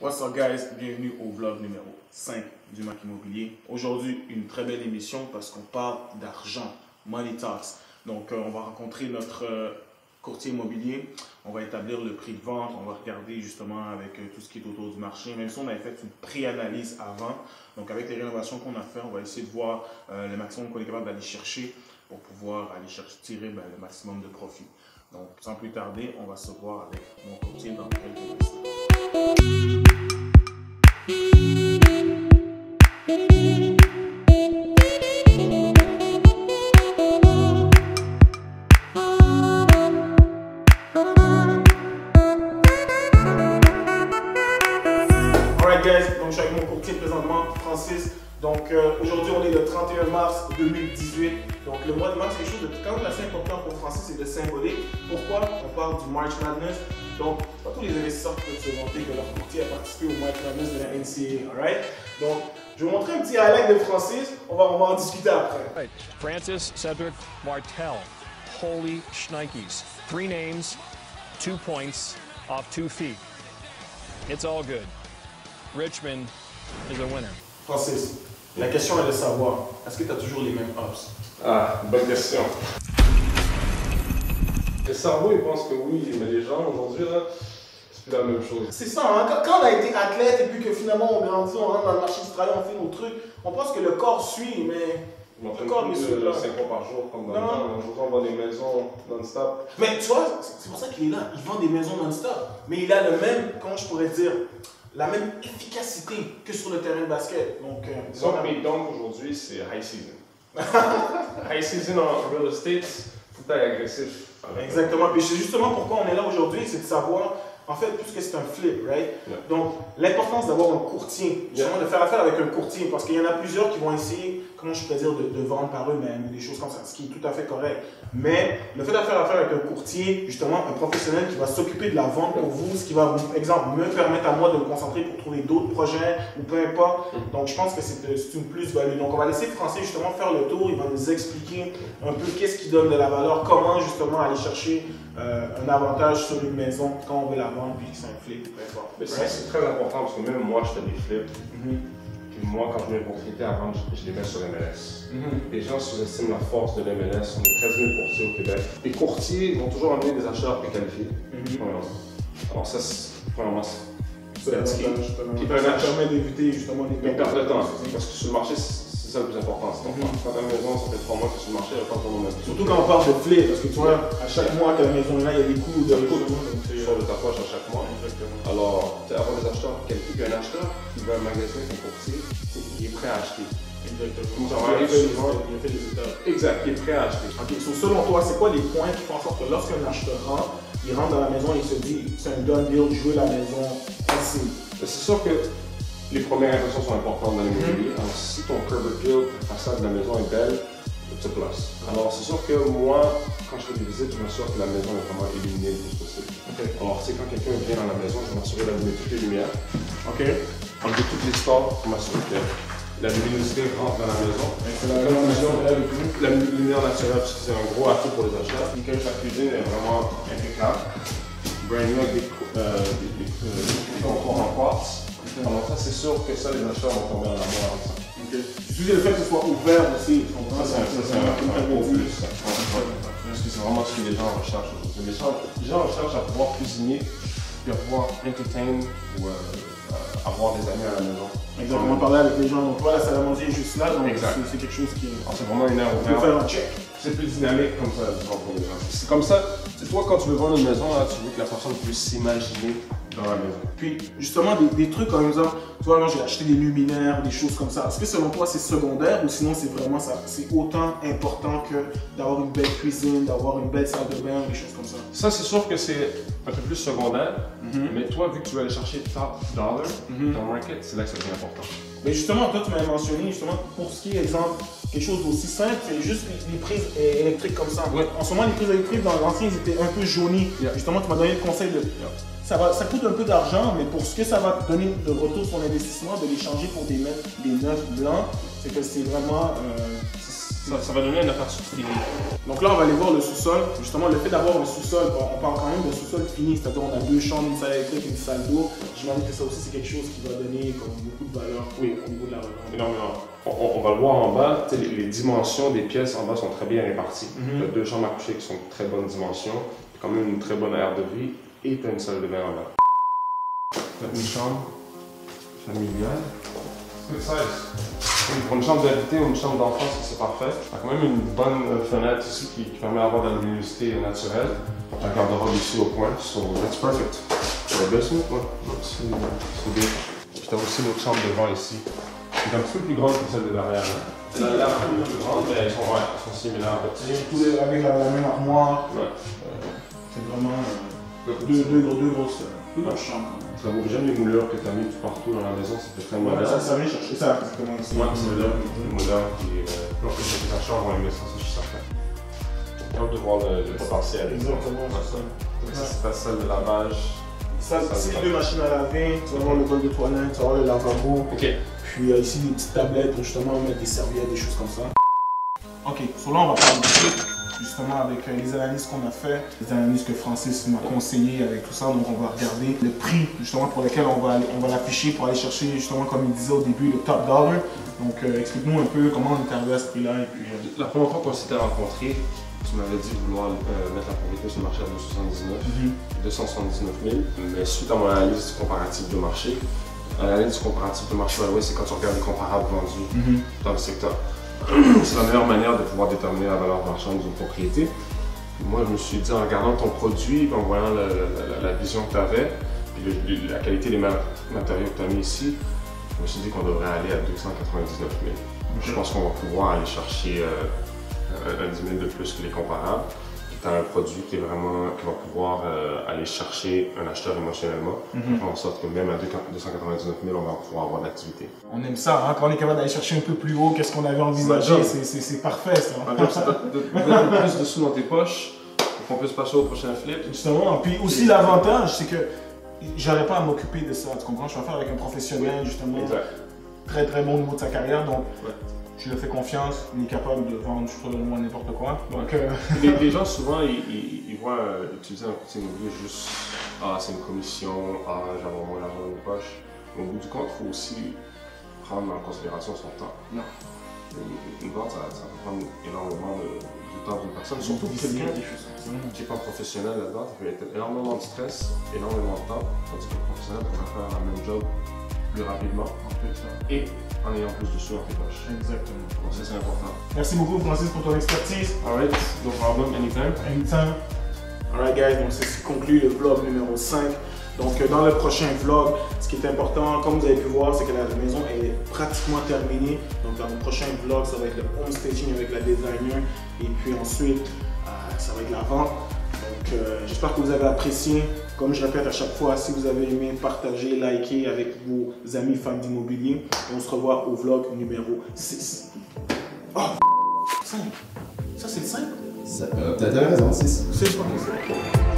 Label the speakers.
Speaker 1: What's up guys, bienvenue au vlog numéro 5 du Mac Immobilier. Aujourd'hui, une très belle émission parce qu'on parle d'argent, Money Talks. Donc, on va rencontrer notre courtier immobilier, on va établir le prix de vente, on va regarder justement avec tout ce qui est autour du marché, même si on avait fait une pré-analyse avant. Donc, avec les rénovations qu'on a fait, on va essayer de voir le maximum qu'on est capable d'aller chercher pour pouvoir aller chercher, tirer le maximum de profit. Donc, sans plus tarder, on va se voir avec mon courtier dans quelques instants. Alright guys, donc je suis avec mon courtier présentement, Francis. Donc aujourd'hui on est le 31 mars 2018. Donc le mois de mars, c'est quelque chose de quand même assez important pour Francis et de symbolique. Pourquoi? On parle du March Madness. Donc pas tous les investisseurs qui peuvent se vanter que leur courtier a participé au March Madness de la NCAA. Alright? Donc je vais vous montrer un petit highlight de Francis. On va en discuter après.
Speaker 2: Right. Francis Cedric Martel. Holy shnikes. 3 names, 2 points off 2 feet. It's all good. Richmond is a winner.
Speaker 1: Francis, la question est de savoir, est-ce que tu as toujours les mêmes ups?
Speaker 3: Ah, bonne question. Le cerveau, il pense que oui, mais les gens aujourd'hui, là, c'est plus la même chose.
Speaker 1: C'est ça, hein? Quand on a été athlète et puis que finalement on grandit, on rentre dans le marché du travail, on fait nos trucs, on pense que le corps suit, mais
Speaker 3: On
Speaker 1: le
Speaker 3: fait
Speaker 1: corps
Speaker 3: plus
Speaker 1: suit
Speaker 3: de
Speaker 1: pas.
Speaker 3: 5 fois par jour, comme dans le temps. Aujourd'hui, on voit des maisons non-stop.
Speaker 1: Mais tu vois, c'est pour ça qu'il est là, il vend des maisons non-stop, mais il a le même, comment je pourrais dire, la même efficacité que sur le terrain de basket. Donc,
Speaker 3: Disons que mes dons aujourd'hui, c'est high season. High season en real estate, faut être agressif.
Speaker 1: exactement. Puis c'est justement pourquoi on est là aujourd'hui, c'est de savoir, en fait, puisque c'est un flip, right?
Speaker 3: Yeah.
Speaker 1: Donc, l'importance d'avoir un courtier, justement
Speaker 3: Yeah.
Speaker 1: de faire affaire avec un courtier, parce qu'il y en a plusieurs qui vont essayer, comment je peux dire, de vendre par eux-mêmes, des choses comme ça, ce qui est tout à fait correct. Mais le fait de faire affaire avec un courtier, justement, un professionnel qui va s'occuper de la vente pour vous, ce qui va, exemple, me permettre à moi de me concentrer pour trouver d'autres projets, ou peu importe. Donc, je pense que c'est une plus-value. Donc, on va laisser Francis, justement, faire le tour. Il va nous expliquer un peu qu'est-ce qui donne de la valeur, comment, justement, aller chercher un avantage sur une maison quand on veut la vendre, puis que c'est un flip, peu importe.
Speaker 3: Mais ça, c'est très important parce que même moi, je fais des flips. Puis moi, quand je mets une propriété à vendre, je les mets sur MLS. Les gens sous-estiment la force de l'MLS. On est 13 000 courtiers au Québec. Les courtiers vont toujours amener des acheteurs préqualifiés. Alors ça, premièrement, c'est un petit
Speaker 1: Qui permet d'éviter justement
Speaker 3: mais perte de temps. Parce que sur le marché, c'est ça le plus important. Quand ta maison, ça fait 3 mois que c'est sur le marché, elle va pas vraiment même.
Speaker 1: Surtout quand on parle de flip, parce que tu vois, à chaque mois que la maison est là, il y a des coûts de
Speaker 3: Tu sors de ta poche à chaque mois. Alors, tu sais, avoir des acheteurs qualifiés, puis un acheteur qui va magasiner son courtier, il est prêt à acheter.
Speaker 1: Exactement.
Speaker 3: Ça va arriver souvent.
Speaker 1: Il a fait des étapes.
Speaker 3: Exact, il est prêt à acheter.
Speaker 1: Ok, so, selon toi, c'est quoi les points qui font en sorte que lorsqu'un acheteur rentre, il rentre dans la maison et il se dit c'est un done deal, je veux la maison facile.
Speaker 3: C'est sûr que les premières impressions sont importantes dans l'immobilier. Alors, si ton curb appeal, la façade de la maison est belle, tu te places. Alors, c'est sûr que moi, quand je fais des visites, je m'assure que la maison est vraiment illuminée le plus possible. Alors, c'est quand quelqu'un vient dans la maison, je vais m'assurer d'allumer toutes les lumières.
Speaker 1: Ok.
Speaker 3: Enlever toutes les stores pour m'assurer que la luminosité rentre dans la maison.
Speaker 1: C'est la
Speaker 3: La lumière naturelle, parce que c'est un gros atout pour les acheteurs. La cuisine est vraiment impeccable. Brand new avec des comptoirs en quartz. Alors ça, c'est sûr que ça, les acheteurs vont tomber en amour avec ça.
Speaker 1: Tu dis le fait que ce soit ouvert aussi.
Speaker 3: Ça, c'est un gros plus. Parce que c'est vraiment ce que les gens recherchent aujourd'hui. Les gens recherchent à pouvoir cuisiner, puis à pouvoir entertain ou avoir des amis à la maison.
Speaker 1: Exactement, parler avec les gens. Donc, toi, la salle à manger est juste là, donc
Speaker 3: Exact.
Speaker 1: c'est quelque chose qui.
Speaker 3: C'est vraiment une aire
Speaker 1: On peut
Speaker 3: ouverte.
Speaker 1: faire un check.
Speaker 3: C'est plus dynamique comme ça, disons, pour les gens. C'est comme ça, c'est toi, quand tu veux vendre une maison, là, tu veux que la personne puisse s'imaginer dans la maison.
Speaker 1: Puis, justement, des trucs comme exemple, tu vois, moi j'ai acheté des luminaires, des choses comme ça. Est-ce que selon toi, c'est secondaire ou sinon c'est vraiment ça? C'est autant important que d'avoir une belle cuisine, d'avoir une belle salle de bain, des choses comme ça?
Speaker 3: Ça, c'est sûr que c'est un peu plus secondaire, mais toi, vu que tu veux aller chercher top dollar dans le market, c'est là que ça devient important.
Speaker 1: Mais justement, toi, tu m'avais mentionné, justement, pour ce qui est, exemple, quelque chose d'aussi simple, c'est juste les prises électriques comme ça.
Speaker 3: Ouais.
Speaker 1: En ce moment, les prises électriques, dans l'ancien, ils étaient un peu jaunies.
Speaker 3: Yeah.
Speaker 1: Justement, tu m'as donné le conseil de... Ça coûte un peu d'argent, mais pour ce que ça va te donner de retour sur l'investissement, de les changer pour des neufs blancs, c'est que c'est vraiment...
Speaker 3: Ça va donner un aperçu fini.
Speaker 1: Donc là, on va aller voir le sous-sol. Justement, le fait d'avoir un sous-sol, on parle quand même d'un sous-sol fini, c'est-à-dire on a 2 chambres, une salle électrique, une salle d'eau. J'imagine que ça aussi, c'est quelque chose qui va donner comme beaucoup de valeur au niveau de la revente.
Speaker 3: Énormément. On va le voir en bas, les dimensions des pièces en bas sont très bien réparties. Tu as 2 chambres à coucher qui sont de très bonnes dimensions, quand même une très bonne aire de vie, et tu as une salle de bain en bas. Une chambre familiale. Good size. Pour une chambre d'invité ou une chambre d'enfant, c'est parfait. Il y a quand même une bonne fenêtre ici qui permet d'avoir de la luminosité naturelle. La garde-robe ici au point, so that's perfect. C'est la basement, ouais. C'est bien. Puis tu as aussi notre chambre devant ici. C'est un petit peu plus grande que celle de derrière. La un peu plus grande, mais elles sont similaires.
Speaker 1: Avec la même armoire.
Speaker 3: Ouais.
Speaker 1: C'est vraiment deux grosses chambres.
Speaker 3: Ça vaut jamais les moulures que tu as mis tout partout dans la maison, ça fait très mauvais.
Speaker 1: Ça vient chercher ça exactement ici.
Speaker 3: Ouais, c'est le mouleur qui est. Non, que c'est ta chambre, on va mettre ça, je suis certain. J'ai hâte de voir le potentiel.
Speaker 1: Exactement,
Speaker 3: c'est ça. C'est ta salle de lavage.
Speaker 1: C'est 2 machines à laver, tu vas avoir le bol de toilette, tu vas avoir le lavabo.
Speaker 3: Ok.
Speaker 1: Puis ici des petites tablettes pour justement mettre des serviettes, des choses comme ça. Ok, sur là on va parler de trucs, justement avec les analyses qu'on a fait, les analyses que Francis m'a conseillé avec tout ça. Donc on va regarder le prix justement pour lequel on va l'afficher pour aller chercher justement comme il disait au début le top dollar. Donc explique-nous un peu comment on est arrivé à ce prix-là. Et puis,
Speaker 3: la première fois qu'on s'était rencontrés, tu m'avais dit vouloir mettre la propriété sur le marché à 279 000, mais suite à mon analyse comparative de marché, l'analyse comparative de marché, c'est quand tu regardes les comparables vendus dans le secteur. C'est la meilleure manière de pouvoir déterminer la valeur marchande d'une propriété. Puis moi, je me suis dit, en regardant ton produit, en voyant la vision que tu avais, puis la qualité des matériaux que tu as mis ici, je me suis dit qu'on devrait aller à 299 000. Je pense qu'on va pouvoir aller chercher un 10 000 de plus que les comparables. Tu as un produit qui va pouvoir aller chercher un acheteur émotionnellement, faire en sorte que même à 299 000, on va pouvoir avoir de l'activité.
Speaker 1: On aime ça, hein? Quand on est capable d'aller chercher un peu plus haut, qu'est-ce qu'on avait envisagé, c'est parfait ça.
Speaker 3: De mettre plus de sous dans tes poches pour qu'on puisse passer au prochain flip.
Speaker 1: Justement, puis aussi l'avantage, c'est que j'aurais pas à m'occuper de ça, tu comprends? Je vais faire avec un professionnel justement, très très bon au niveau de sa carrière, donc je lui fais confiance, il est capable de vendre moi n'importe quoi. Donc,
Speaker 3: les gens souvent ils voient utiliser un courtier immobilier juste c'est une commission, j'avais moins l'argent dans les poches. Mais au bout du compte, il faut aussi prendre en considération son temps.
Speaker 1: Non.
Speaker 3: Une vente, ça peut prendre énormément du temps d'une personne, surtout quelqu'un qui n'est pas professionnel là-dedans. Ça peut être énormément de stress, énormément de temps, tandis que le professionnel peut faire le même job plus rapidement et en ayant plus de sous dans tes poches.
Speaker 1: Exactement.
Speaker 3: Donc ça, c'est important.
Speaker 1: Merci beaucoup Francis pour ton expertise.
Speaker 3: Alright, no problem, anytime.
Speaker 1: Anytime. Alright guys, donc c'est ce qui conclut le vlog numéro 5. Donc dans le prochain vlog, ce qui est important, comme vous avez pu voir, c'est que la maison est pratiquement terminée. Donc dans le prochain vlog, ça va être le home staging avec la designer. Et puis ensuite, ça va être la vente. Donc j'espère que vous avez apprécié. Comme je répète à chaque fois, si vous avez aimé, partagez, likez avec vos amis fans d'immobilier. Et on se revoit au vlog numéro 6. Oh, 5. Ça c'est le 5?
Speaker 4: T'as raison, 6.
Speaker 1: C'est pas possible.